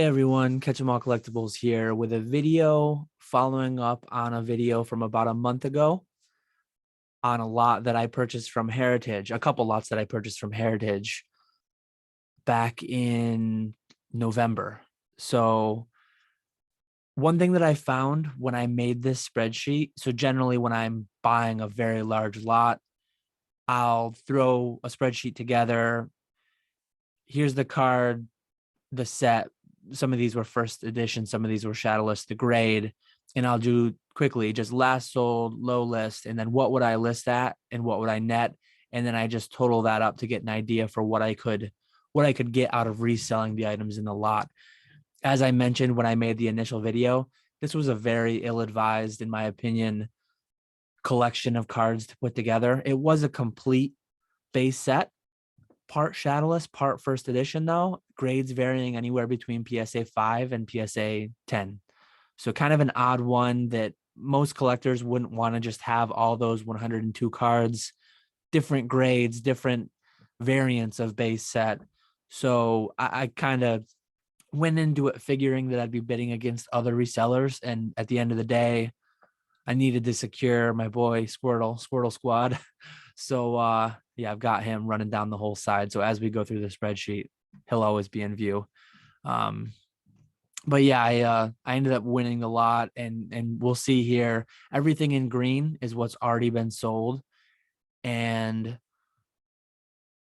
Hey everyone, Catch 'em All Collectibles here with a video following up on a video from about a month ago on a lot that I purchased from Heritage, a couple lots that I purchased from Heritage back in November. So one thing that I found when I made this spreadsheet, so generally when I'm buying a very large lot, I'll throw a spreadsheet together. Here's the card, the set. Some of these were first edition, some of these were shadowless, the grade, and I'll do quickly just last sold, low list, and then what would I list at and what would I net, and then I just total that up to get an idea for what I could get out of reselling the items in the lot. As I mentioned when I made the initial video, this was a very ill-advised, in my opinion, collection of cards to put together. It was a complete base set, part shadowless, part first edition, though, grades varying anywhere between PSA 5 and PSA 10. So kind of an odd one that most collectors wouldn't want to just have all those 102 cards, different grades, different variants of base set. So I kind of went into it figuring that I'd be bidding against other resellers. And at the end of the day, I needed to secure my boy Squirtle Squad. So yeah, I've got him running down the whole side. So as we go through the spreadsheet, he'll always be in view. But yeah, I ended up winning a lot, and we'll see here. Everything in green is what's already been sold, and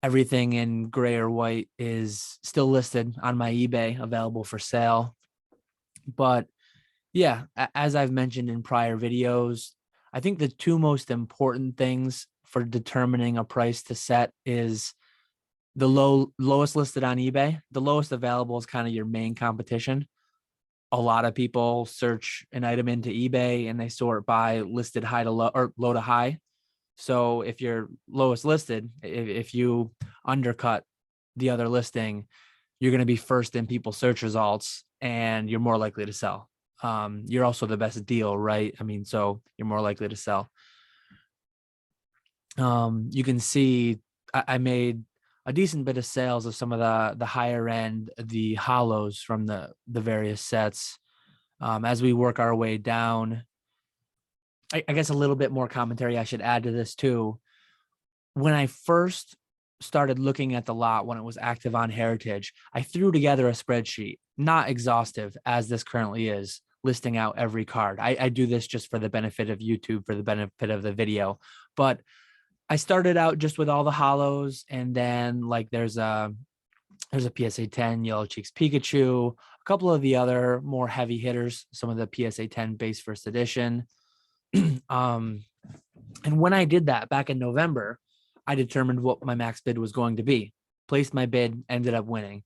everything in gray or white is still listed on my eBay, available for sale. But yeah, as I've mentioned in prior videos, I think the two most important things for determining a price to set is the lowest listed on eBay. The lowest available is kind of your main competition. A lot of people search an item into eBay and they sort by listed high to low or low to high. So if you're lowest listed, if you undercut the other listing, you're going to be first in people's search results and you're more likely to sell. You're also the best deal, right? I mean, so you're more likely to sell. You can see I made a decent bit of sales of some of the higher end, the holos from the various sets. As we work our way down, I guess a little bit more commentary I should add to this too. When I first started looking at the lot, when it was active on Heritage, I threw together a spreadsheet, not exhaustive as this currently is, listing out every card. I do this just for the benefit of YouTube, for the benefit of the video. But I started out just with all the holos, and then like there's a PSA 10 Yellow Cheeks Pikachu, a couple of the other more heavy hitters, some of the PSA 10 base first edition. And when I did that back in November, I determined what my max bid was going to be, placed my bid, ended up winning.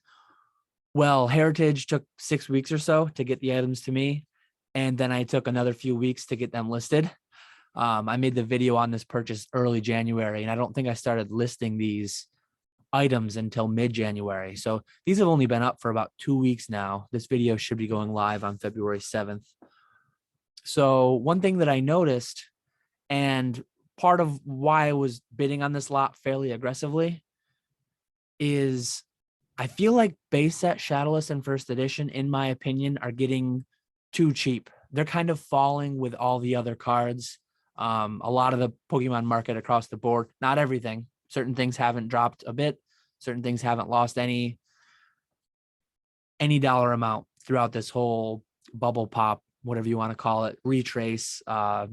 Well, Heritage took 6 weeks or so to get the items to me, and then I took another few weeks to get them listed. I made the video on this purchase early January, and I don't think I started listing these items until mid-January. So these have only been up for about 2 weeks now. This video should be going live on February 7th. So one thing that I noticed, and part of why I was bidding on this lot fairly aggressively, is I feel like base set, shadowless, and first edition, in my opinion, are getting too cheap. They're kind of falling with all the other cards. A lot of the Pokemon market across the board, not everything. Certain things haven't dropped a bit. Certain things haven't lost any dollar amount throughout this whole bubble pop, whatever you want to call it, retrace. But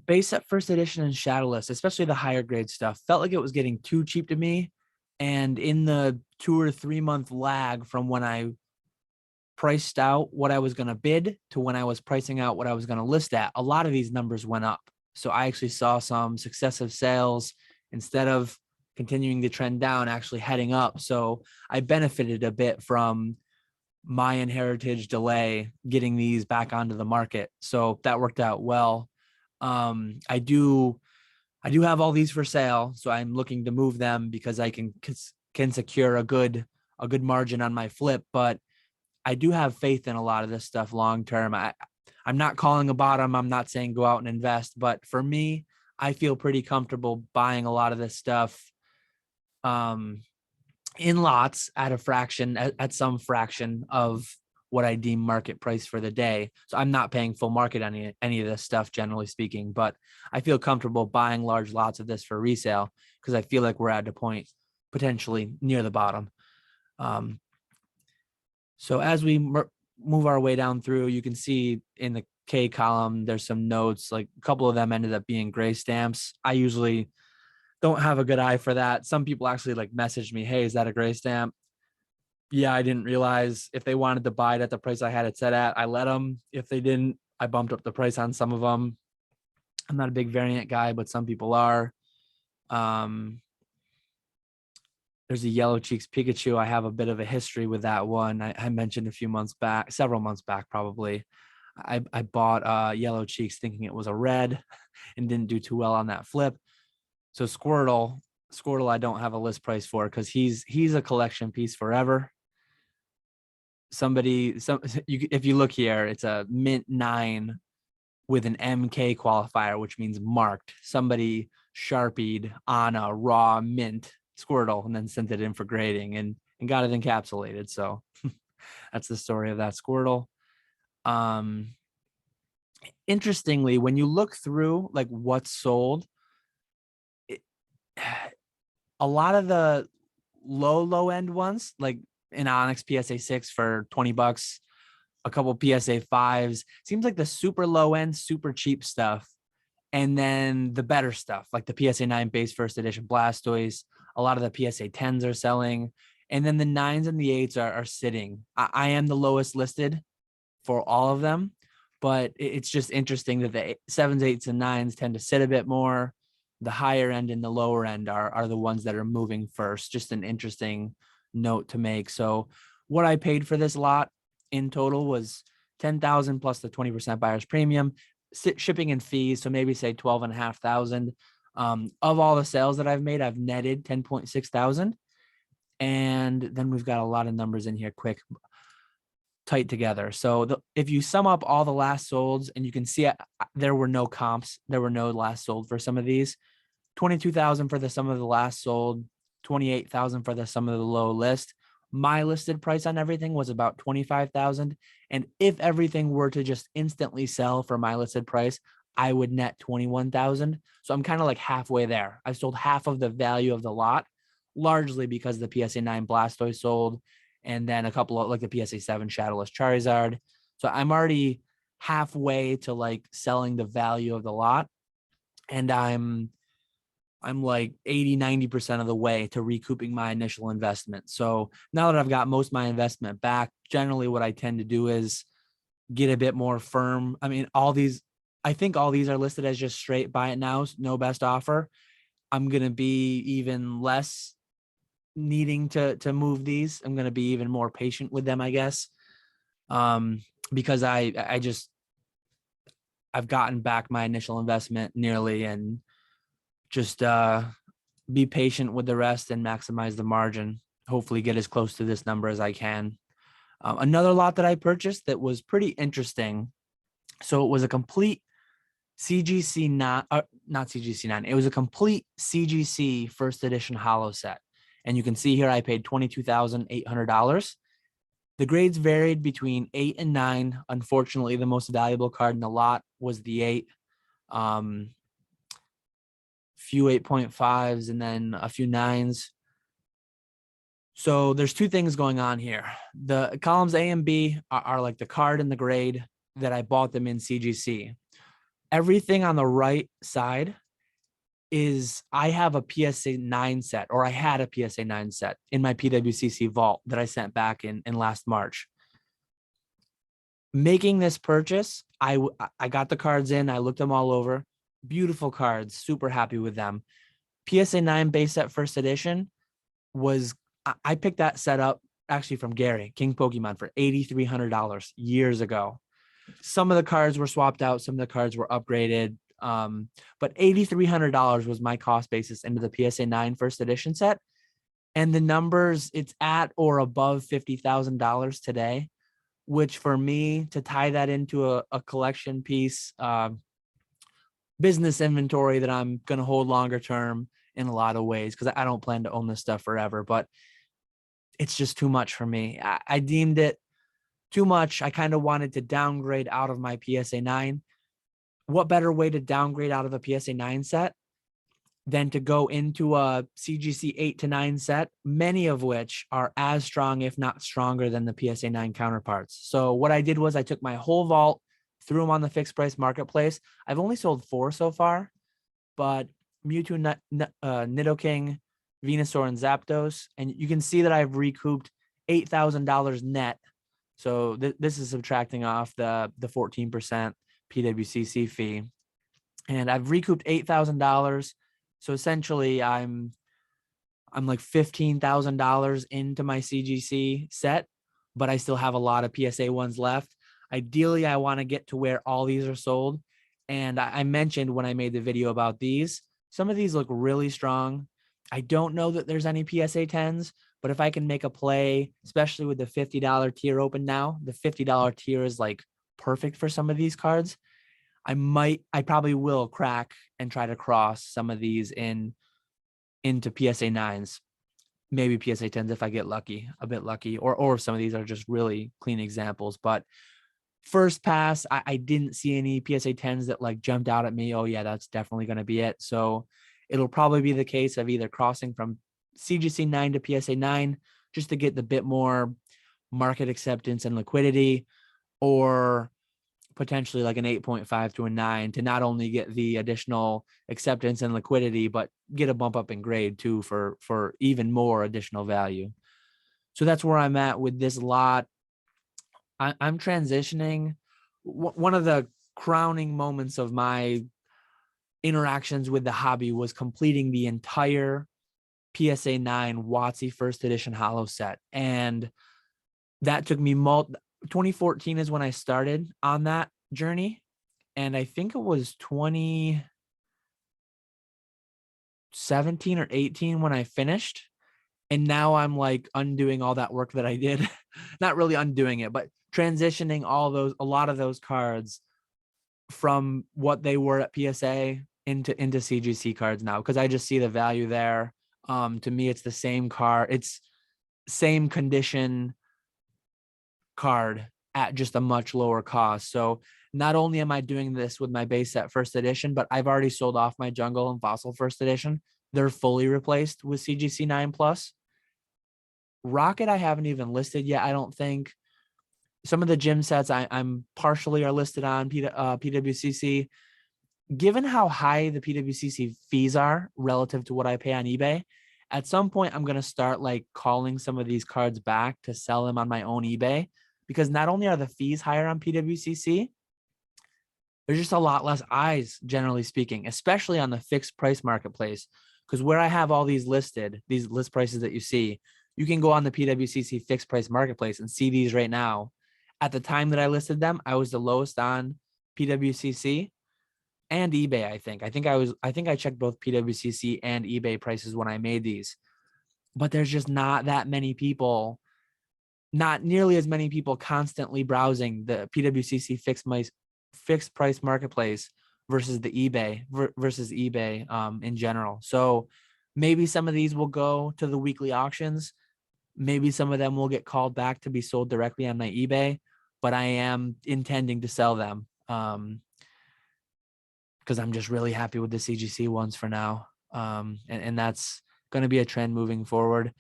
base set, first edition, and shadowless, especially the higher grade stuff, felt like it was getting too cheap to me. And in the 2 or 3 month lag from when I priced out what I was going to bid to when I was pricing out what I was going to list at, a lot of these numbers went up. So I actually saw some successive sales instead of continuing the trend down, actually heading up. So I benefited a bit from my and Heritage delay getting these back onto the market. So that worked out well. I do have all these for sale, so I'm looking to move them because I can secure a good margin on my flip. But I do have faith in a lot of this stuff long term. I'm not calling a bottom. I'm not saying go out and invest, but for me, I feel pretty comfortable buying a lot of this stuff in lots at a fraction, at some fraction of what I deem market price for the day. So I'm not paying full market on any of this stuff, generally speaking, but I feel comfortable buying large lots of this for resale because I feel like we're at a point potentially near the bottom. So as we move our way down through, you can see in the K column, there's some notes, like a couple of them ended up being gray stamps. I usually don't have a good eye for that. Some people actually like messaged me, hey, is that a gray stamp? Yeah, I didn't realize. If they wanted to buy it at the price I had it set at, I let them. If they didn't, I bumped up the price on some of them. I'm not a big variant guy, but some people are. There's a Yellow Cheeks Pikachu. I have a bit of a history with that one. I mentioned a few months back, several months back, probably. I bought Yellow Cheeks thinking it was a red and didn't do too well on that flip. So Squirtle, I don't have a list price for because he's a collection piece forever. If you look here, it's a mint 9 with an MK qualifier, which means marked. Somebody sharpied on a raw mint Squirtle and then sent it in for grading and got it encapsulated. So that's the story of that Squirtle. Interestingly, when you look through like what's sold, a lot of the low end ones, like an Onyx PSA 6 for $20, a couple PSA 5s, seems like the super low end, super cheap stuff. And then the better stuff, like the PSA 9 base first edition Blastoise, a lot of the PSA 10s are selling. And then the 9s and the 8s are sitting. I am the lowest listed for all of them, but it's just interesting that the 7s, 8s, and 9s tend to sit a bit more. The higher end and the lower end are the ones that are moving first. Just an interesting note to make. So what I paid for this lot in total was $10,000 plus the 20% buyer's premium, shipping and fees. So maybe say 12,500. Of all the sales that I've made, I've netted 10.6 thousand. And then we've got a lot of numbers in here quick, tight together. So if you sum up all the last solds, and you can see there were no comps, there were no last sold for some of these. 22,000 for the sum of the last sold, 28,000 for the sum of the low list. My listed price on everything was about 25,000. And if everything were to just instantly sell for my listed price, I would net 21,000. So I'm kind of like halfway there. I sold half of the value of the lot, largely because the PSA 9 Blastoise sold, and then a couple of like the PSA 7 Shadowless Charizard. So I'm already halfway to like selling the value of the lot. And I'm like 80-90% of the way to recouping my initial investment. So now that I've got most of my investment back, generally what I tend to do is get a bit more firm. I mean, I think all these are listed as just straight buy it now, no best offer. I'm going to be even less needing to move these. I'm going to be even more patient with them, I guess. Because I've gotten back my initial investment nearly, and just be patient with the rest and maximize the margin. Hopefully get as close to this number as I can. Another lot that I purchased that was pretty interesting. So it was a complete CGC, not CGC 9. It was a complete CGC first edition holo set. And you can see here I paid $22,800. The grades varied between 8 and 9. Unfortunately, the most valuable card in the lot was the 8. Few 8.5s and then a few 9s. So there's two things going on here. The columns A and B are like the card and the grade that I bought them in CGC. Everything on the right side is I have a PSA 9 set, or I had a PSA 9 set in my PWCC vault that I sent back in last March. Making this purchase, I got the cards in, I looked them all over. Beautiful cards, super happy with them. PSA 9 base set first edition I picked that set up actually from Gary, King Pokemon, for $8,300 years ago. Some of the cards were swapped out, some of the cards were upgraded. But $8,300 was my cost basis into the PSA 9 first edition set. And the numbers, it's at or above $50,000 today, which for me to tie that into a collection piece, business inventory that I'm going to hold longer term in a lot of ways, because I don't plan to own this stuff forever. But it's just too much for me. I deemed it too much. I kind of wanted to downgrade out of my PSA 9. What better way to downgrade out of a PSA 9 set than to go into a CGC 8 to 9 set, many of which are as strong, if not stronger, than the PSA 9 counterparts. So what I did was I took my whole vault, threw them on the fixed price marketplace. I've only sold 4 so far, but Mewtwo, Nidoking, Venusaur, and Zapdos. And you can see that I've recouped $8,000 net. So this is subtracting off the 14% PWCC fee. And I've recouped $8,000. So essentially I'm like $15,000 into my CGC set, but I still have a lot of PSA ones left. Ideally, I want to get to where all these are sold. And I mentioned when I made the video about these, some of these look really strong. I don't know that there's any PSA 10s, but if I can make a play, especially with the $50 tier open now, the $50 tier is like perfect for some of these cards. I probably will crack and try to cross some of these into PSA 9s, maybe PSA 10s if I get lucky, a bit lucky, or if some of these are just really clean examples. But first pass, I didn't see any PSA 10s that like jumped out at me. Oh yeah, that's definitely going to be it. So it'll probably be the case of either crossing from CGC 9 to PSA 9 just to get the bit more market acceptance and liquidity, or potentially like an 8.5 to a 9 to not only get the additional acceptance and liquidity, but get a bump up in grade too for even more additional value. So that's where I'm at with this lot. I'm transitioning. One of the crowning moments of my interactions with the hobby was completing the entire PSA 9 WOTC first edition holo set. And that took me 2014 is when I started on that journey. And I think it was 2017 or 18 when I finished. And now I'm like undoing all that work that I did. Not really undoing it, but transitioning a lot of those cards from what they were at PSA into CGC cards now, because I just see the value there. To me, it's the same card. It's same condition card at just a much lower cost. So not only am I doing this with my base set first edition, but I've already sold off my jungle and fossil first edition. They're fully replaced with CGC 9 plus. Rocket I haven't even listed yet, I don't think. Some of the gym sets I'm partially are listed on PWCC. Given how high the PWCC fees are relative to what I pay on eBay, at some point I'm going to start like calling some of these cards back to sell them on my own eBay, because not only are the fees higher on PWCC, there's just a lot less eyes, generally speaking, especially on the fixed price marketplace. Because where I have all these listed, these list prices that you see, you can go on the PWCC fixed price marketplace and see these right now. At the time that I listed them, I was the lowest on PWCC and eBay. I think I checked both PWCC and eBay prices when I made these, but there's just not that many people, not nearly as many people constantly browsing the PWCC fixed price marketplace versus the eBay in general. So maybe some of these will go to the weekly auctions. Maybe some of them will get called back to be sold directly on my eBay, but I am intending to sell them because I'm just really happy with the CGC ones for now. And that's going to be a trend moving forward.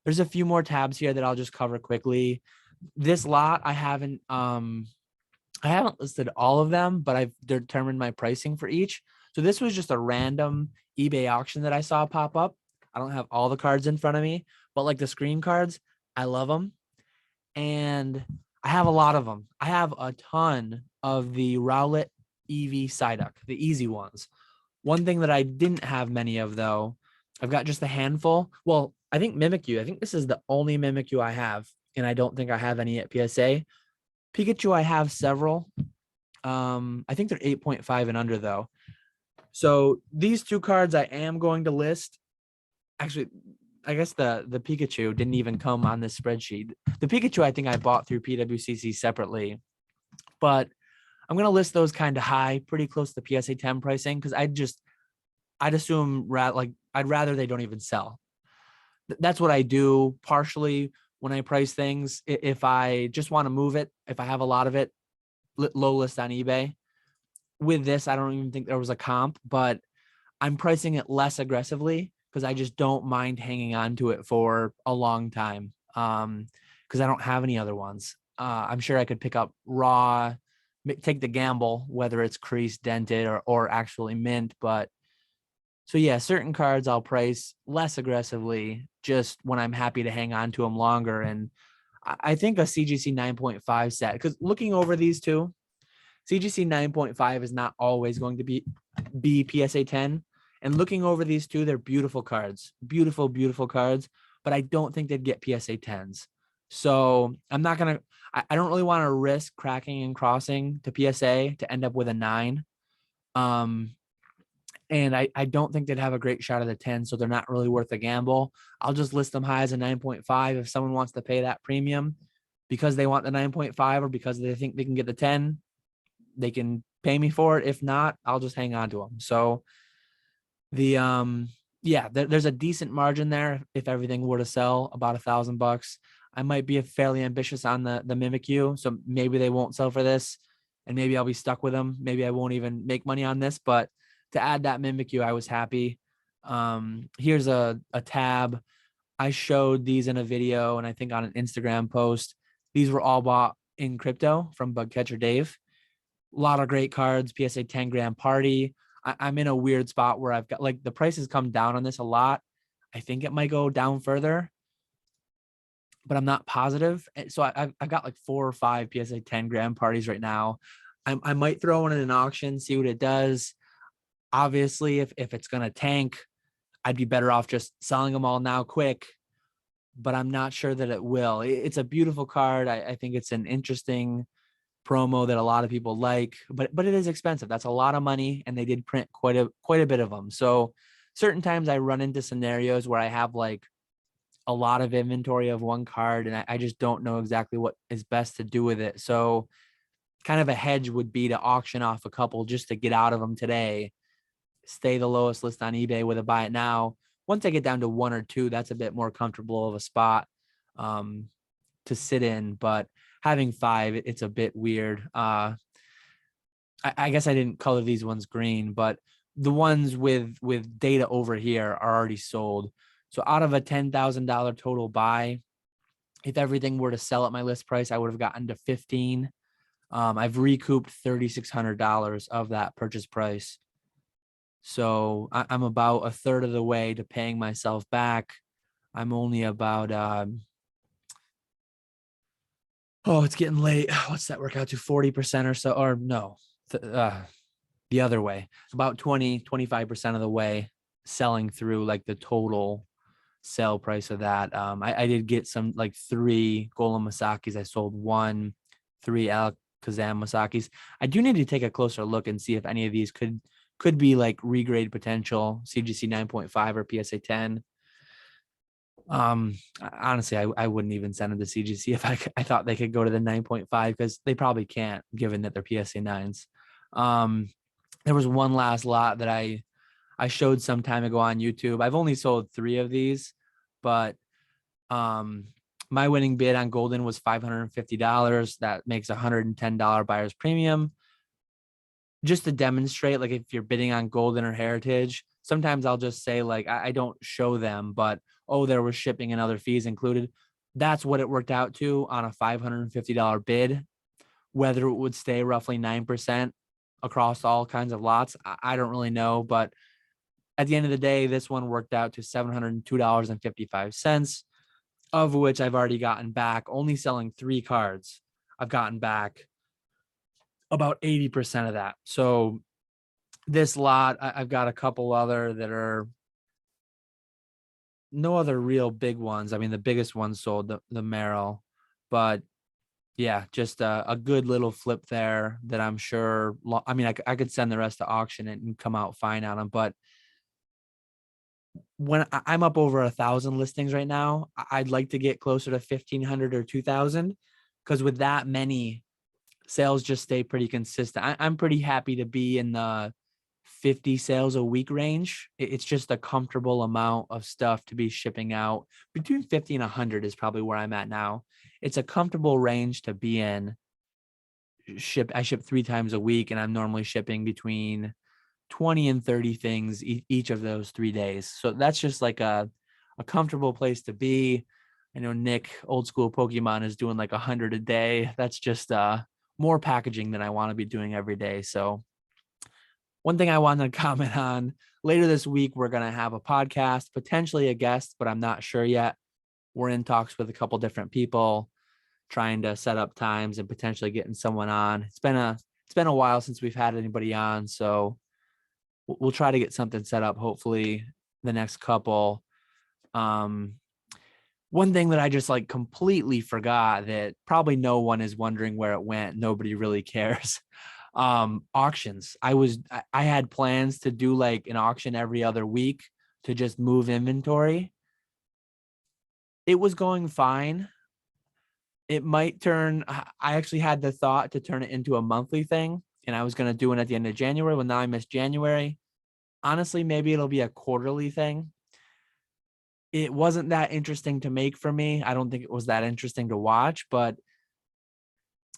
There's a few more tabs here that I'll just cover quickly. This lot, I haven't listed all of them, but I've determined my pricing for each. So this was just a random eBay auction that I saw pop up. I don't have all the cards in front of me, but like the screen cards, I love them. And I have a lot of them. I have a ton of the Rowlet EV Psyduck, the easy ones. One thing that I didn't have many of though, I've got just a handful. Well, I think Mimikyu. I think this is the only Mimikyu I have, and I don't think I have any at PSA. Pikachu, I have several. I think they're 8.5 and under though. So these two cards I am going to list. Actually, I guess the Pikachu didn't even come on this spreadsheet. The Pikachu I think I bought through PWCC separately, but I'm going to list those kind of high, pretty close to PSA 10 pricing, because I'd assume I'd rather they don't even sell. That's what I do partially when I price things. If I just want to move it, if I have a lot of it, low list on eBay. With this, I don't even think there was a comp, but I'm pricing it less aggressively because I just don't mind hanging on to it for a long time. Because I don't have any other ones. I'm sure I could pick up raw, take the gamble, whether it's creased, dented, or actually mint. But so yeah, certain cards I'll price less aggressively just when I'm happy to hang on to them longer. And I think a CGC 9.5 set, because looking over these two, CGC 9.5 is not always going to be PSA 10. And looking over these two, they're beautiful cards, beautiful, beautiful cards, but I don't think they'd get PSA 10s. So I'm not going to, I don't really want to risk cracking and crossing to PSA to end up with a 9. And I don't think they'd have a great shot at the 10, so they're not really worth a gamble. I'll just list them high as a 9.5 if someone wants to pay that premium because they want the 9.5 or because they think they can get the 10. They can pay me for it. If not, I'll just hang on to them. So there's a decent margin there if everything were to sell about $1,000. I might be fairly ambitious on the Mimikyu, so maybe they won't sell for this, and maybe I'll be stuck with them. Maybe I won't even make money on this, but to add that Mimikyu, I was happy. Here's a tab. I showed these in a video and I think on an Instagram post. These were all bought in crypto from BugCatcherDave. A lot of great cards, PSA 10 gram party. I'm in a weird spot where I've got like the prices come down on this a lot. I think it might go down further, but I'm not positive. So I've got like 4 or 5 PSA 10 gram parties right now. I might throw one in an auction, see what it does. Obviously, if it's going to tank, I'd be better off just selling them all now quick, but I'm not sure that it will. It's a beautiful card. I think it's an interesting promo that a lot of people like, but it is expensive. That's a lot of money, and they did print quite a bit of them. So certain times I run into scenarios where I have like a lot of inventory of one card, and I just don't know exactly what is best to do with it. So kind of a hedge would be to auction off a couple just to get out of them today, stay the lowest list on eBay with a buy it now. Once I get down to 1 or 2, that's a bit more comfortable of a spot to sit in. But having 5, it's a bit weird. I guess I didn't color these ones green, but the ones with data over here are already sold. So out of a $10,000 total buy, if everything were to sell at my list price, I would have gotten to 15. I've recouped $3,600 of that purchase price. So I'm about a third of the way to paying myself back. I'm only about, it's getting late. What's that work out to? 40% or so, or no, the other way, about 25% of the way selling through like the total sale price of that. I did get some like 3 Golem Masakis. I sold 1, 3 Alakazam Masakis. I do need to take a closer look and see if any of these could be like regrade potential CGC 9.5 or PSA 10. Honestly, I wouldn't even send them to CGC if I thought they could go to the 9.5 because they probably can't, given that they're PSA 9s. There was one last lot that I showed some time ago on YouTube. I've only sold 3 of these, but my winning bid on Goldin was $550. That makes $110 buyer's premium. Just to demonstrate, like if you're bidding on Goldin or Heritage, sometimes I'll just say like, I don't show them, but there was shipping and other fees included. That's what it worked out to on a $550 bid. Whether it would stay roughly 9% across all kinds of lots, I don't really know. But at the end of the day, this one worked out to $702.55, of which I've already gotten back. Only selling 3 cards, I've gotten back about 80% of that. So this lot, I've got a couple other that are no other real big ones. I mean, the biggest one sold, the Merrill, but yeah, just a good little flip there that I'm sure. I mean, I could send the rest to auction and come out fine on them, but when I'm up over 1,000 listings right now, I'd like to get closer to 1,500 or 2,000, because with that many, sales just stay pretty consistent. I'm pretty happy to be in the 50 sales a week range. It's just a comfortable amount of stuff to be shipping out. Between 50 and 100 is probably where I'm at now. It's a comfortable range to be in. I ship 3 times a week, and I'm normally shipping between 20 and 30 things each of those 3 days. So that's just like a comfortable place to be. I know Nick, old school Pokemon, is doing like 100 a day. That's just more packaging than I want to be doing every day. So one thing I wanted to comment on, later this week, we're going to have a podcast, potentially a guest, but I'm not sure yet. We're in talks with a couple different people, trying to set up times and potentially getting someone on. It's been a while since we've had anybody on, so we'll try to get something set up, hopefully the next couple. One thing that I just like completely forgot, that probably no one is wondering where it went. Nobody really cares. Auctions. I had plans to do like an auction every other week to just move inventory. It was going fine. It might turn, I actually had the thought to turn it into a monthly thing, and I was going to do it at the end of January. Well, now I missed January. Honestly, maybe it'll be a quarterly thing. It wasn't that interesting to make for me. I don't think it was that interesting to watch, but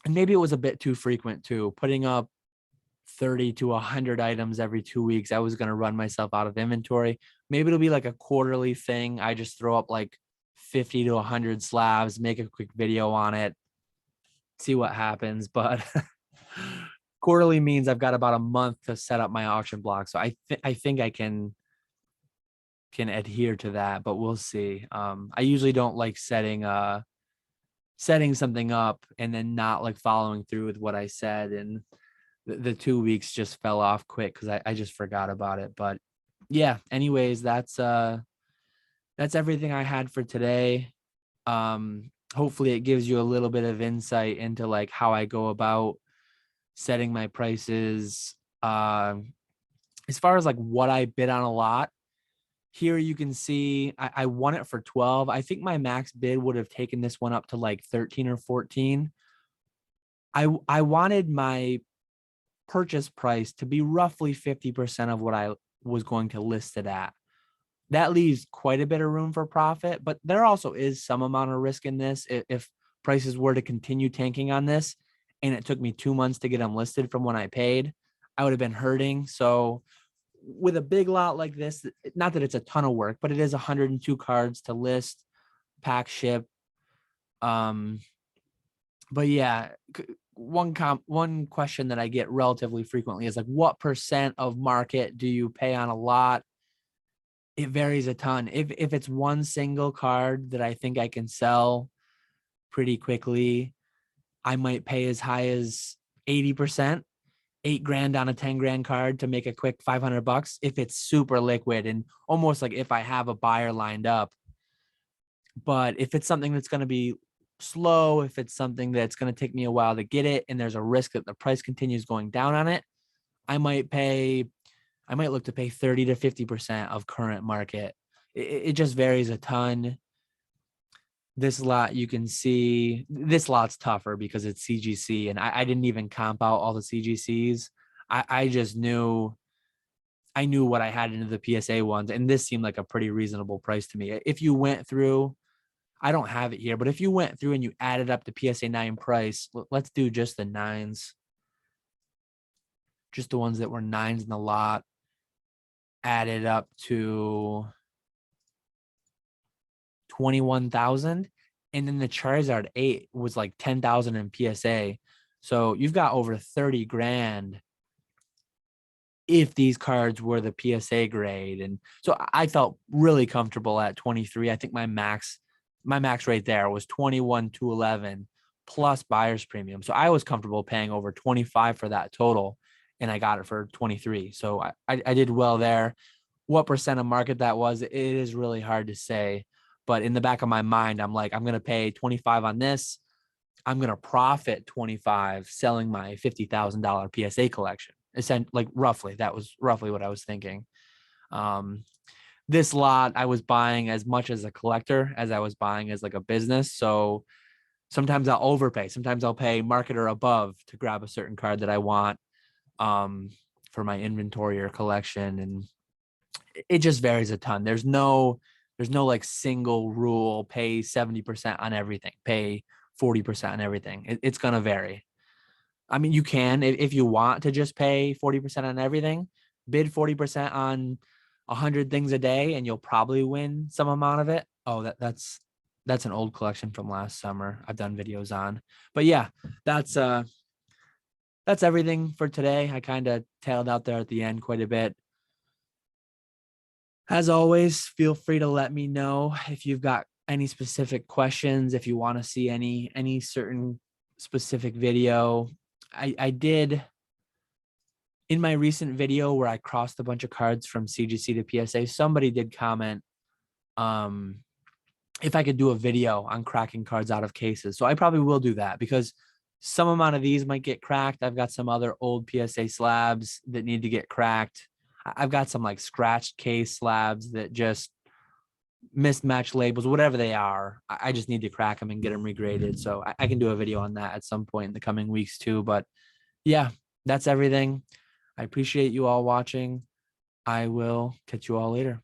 and maybe it was a bit too frequent too. Putting up 30 to 100 items every 2 weeks, I was going to run myself out of inventory. Maybe it'll be like a quarterly thing. I just throw up like 50 to 100 slabs, make a quick video on it, see what happens. But quarterly means I've got about a month to set up my auction block. So I think I can adhere to that, but we'll see. I usually don't like setting something up and then not like following through with what I said. And the 2 weeks just fell off quick because I just forgot about it. But yeah, anyways, that's everything I had for today. Hopefully it gives you a little bit of insight into like how I go about setting my prices. As far as like what I bid on a lot, here you can see I won it for 12. I think my max bid would have taken this one up to like 13 or 14. I wanted my purchase price to be roughly 50% of what I was going to list it at. That leaves quite a bit of room for profit, but there also is some amount of risk in this. If prices were to continue tanking on this and it took me 2 months to get them listed from when I paid, I would have been hurting. So with a big lot like this, not that it's a ton of work, but it is 102 cards to list, pack, ship. But yeah, one question that I get relatively frequently is like, what percent of market do you pay on a lot? It varies a ton. If it's one single card that I think I can sell pretty quickly, I might pay as high as 80%, $8,000 on a 10 grand card to make a quick $500 if it's super liquid and almost like if I have a buyer lined up. But if it's something that's going to be slow, if it's something that's going to take me a while to get it, and there's a risk that the price continues going down on it, I might look to pay 30 to 50% of current market. It just varies a ton. This lot, you can see this lot's tougher because it's CGC, and I didn't even comp out all the CGCs. I just knew what I had into the PSA ones, and this seemed like a pretty reasonable price to me. If you went through, I don't have it here, but if you went through and you added up the PSA 9 price, let's do just the 9s, just the ones that were 9s in the lot, added up to 21,000, and then the Charizard 8 was like 10,000 in PSA. So you've got over 30 grand if these cards were the PSA grade. And so I felt really comfortable at 23. I think my max right there was 21,211 plus buyer's premium. So I was comfortable paying over 25 for that total, and I got it for 23. So I did well there. What percent of market that was, it is really hard to say. But in the back of my mind, I'm like, I'm going to pay 25 on this. I'm going to profit 25 selling my $50,000 PSA collection. Like roughly, that was roughly what I was thinking. This lot, I was buying as much as a collector as I was buying as like a business. So sometimes I'll overpay. Sometimes I'll pay market or above to grab a certain card that I want. for my inventory or collection, and it just varies a ton. There's no like single rule, pay 70% on everything, pay 40% on everything. It's going to vary. I mean, you can, if you want to just pay 40% on everything, bid 40% on 100 things a day, and you'll probably win some amount of it. Oh, that's an old collection from last summer I've done videos on. But yeah, that's everything for today. I kind of tailed out there at the end quite a bit. As always, feel free to let me know if you've got any specific questions, if you want to see any certain specific video. I did in my recent video where I crossed a bunch of cards from CGC to PSA, somebody did comment if I could do a video on cracking cards out of cases. So I probably will do that, because some amount of these might get cracked. I've got some other old PSA slabs that need to get cracked. I've got some like scratched case slabs that just mismatched labels, whatever they are. I just need to crack them and get them regraded. So I can do a video on that at some point in the coming weeks too. But yeah, that's everything. I appreciate you all watching. I will catch you all later.